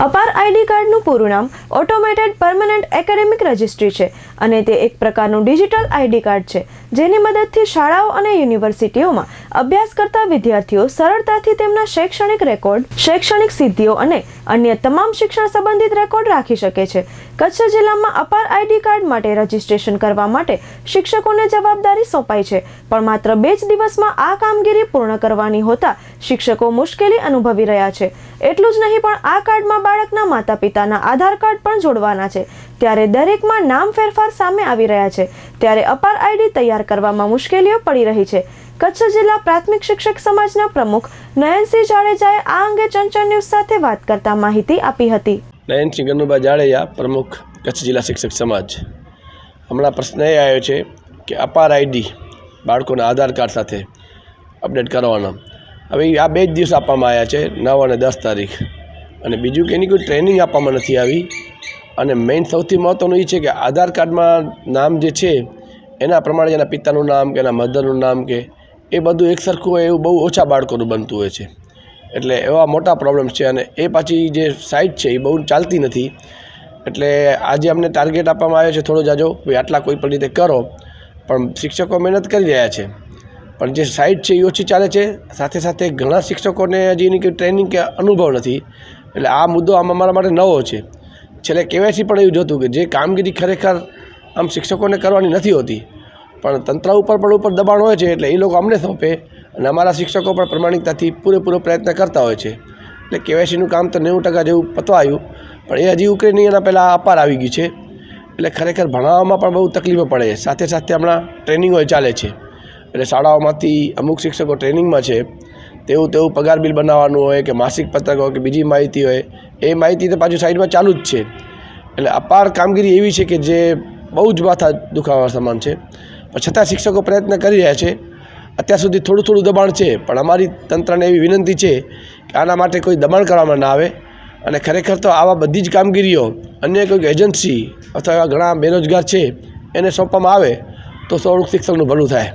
અપાર આઈડી કાર્ડનું પૂરું નામ ઓટોમેટેડ પરમનન્ટ એકેડેમિક રજિસ્ટ્રી છે અને તે એક પ્રકારનું ડિજિટલ આઈડી કાર્ડ છે જેની મદદથી શાળાઓ અને યુનિવર્સિટીઓમાં અભ્યાસ કરતા વિદ્યાર્થીઓ સરળતાથી તેમના શૈક્ષણિક રેકોર્ડ, શૈક્ષણિક સિદ્ધિઓ અને અન્ય તમામ શિક્ષણ સંબંધિત રેકોર્ડ રાખી શકે છે। કચ્છ જિલ્લામાં અપાર આઈડી કાર્ડ માટે રજીસ્ટ્રેશન કરવા માટે શિક્ષકોને જવાબદારી સોંપાઈ છે, પણ માત્ર 2 જ દિવસમાં આ કામગીરી પૂર્ણ કરવાની હોતા શિક્ષકો મુશ્કેલી અનુભવી રહ્યા છે। એટલું જ નહીં, પણ આ કાર્ડમાં બાળકના માતા-પિતાના આધાર કાર્ડ પણ જોડવાના છે, ત્યારે દરેકમાં નામ ફેરફાર સામે આવી રહ્યા છે, ત્યારે અપાર આઈડી તૈયાર કરવામાં મુશ્કેલીઓ પડી રહી છે। કચ્છ જિલ્લા પ્રાથમિક શિક્ષક સમાજના પ્રમુખ નયનસિંહ જાડેજાએ આ અંગે ચંચળ ન્યૂઝ સાથે વાત કરતા માહિતી આપી હતી। નયનસિંહ ગનુભાઈ જાડેજા, પ્રમુખ કચ્છ જિલ્લા શિક્ષક સમાજ। હમણાં પ્રશ્ન એ આવ્યો છે કે અપાર આઈડી બાળકોના આધાર કાર્ડ સાથે અપડેટ કરવાના। હવે આ 2 જ દિવસ આપવામાં આવ્યા છે, 9 અને 10 તારીખ, અને બીજું કે એની કોઈ ટ્રેનિંગ આપવામાં નથી આવી। અને મેઇન સૌથી મહત્ત્વનું એ છે કે આધાર કાર્ડમાં નામ જે છે એના પ્રમાણે એના પિતાનું નામ કે એના મધરનું નામ કે એ બધું એક સરખું હોય એવું બહુ ઓછા બાળકોનું બનતું હોય છે, એટલે એવા મોટા પ્રોબ્લેમ્સ છે। અને એ પાછી જે સાઇટ છે એ બહુ ચાલતી નથી, એટલે આજે અમને ટાર્ગેટ આપવામાં આવ્યો છે થોડો જાજો, ભાઈ આટલા કોઈ પણ રીતે કરો, પણ શિક્ષકો મહેનત કરી રહ્યા છે, પણ જે સાઇટ છે એ ઓછી ચાલે છે। સાથે સાથે ઘણા શિક્ષકોને હજી એની કોઈ ટ્રેનિંગ કે અનુભવ નથી, એટલે આ મુદ્દો આમ અમારા માટે નવો છે। છેલ્લે કહેવાયથી પણ એવું જોતું કે જે કામગીરી ખરેખર આમ શિક્ષકોને કરવાની નથી હોતી, પણ તંત્ર ઉપર દબાણ હોય છે, એટલે એ લોકો અમને સોંપે અને અમારા શિક્ષકો પણ પ્રમાણિકતાથી પૂરેપૂરો પ્રયત્ન કરતા હોય છે। એટલે કેવાયસીનું કામ તો 90% જેવું પતવા આવ્યું, પણ એ હજી ઉકળી નહીં, એના પહેલાં અપાર આવી ગયું છે, એટલે ખરેખર ભણાવવામાં પણ બહુ તકલીફો પડે છે। સાથે સાથે હમણાં ટ્રેનિંગો ચાલે છે, એટલે શાળાઓમાંથી અમુક શિક્ષકો ટ્રેનિંગમાં છે, તેવું પગાર બિલ બનાવવાનું હોય કે માસિક પત્રક હોય કે બીજી માહિતી હોય, એ માહિતી તો પાછું સાઈડમાં ચાલુ જ છે। એટલે અપાર કામગીરી એવી છે કે જે બહુ જ માથા દુખાવા સમાન છે, પણ છતાં શિક્ષકો પ્રયત્ન કરી રહ્યા છે। અત્યાર સુધી થોડું દબાણ છે, પણ અમારી તંત્રને એવી વિનંતી છે કે આના માટે કોઈ દબાણ કરવામાં ના આવે, અને ખરેખર તો આવા બધી જ કામગીરીઓ અન્ય કોઈક એજન્સી અથવા એવા ઘણા બેરોજગાર છે એને સોંપવામાં આવે તો થોડુંક શિક્ષકનું ભલું થાય।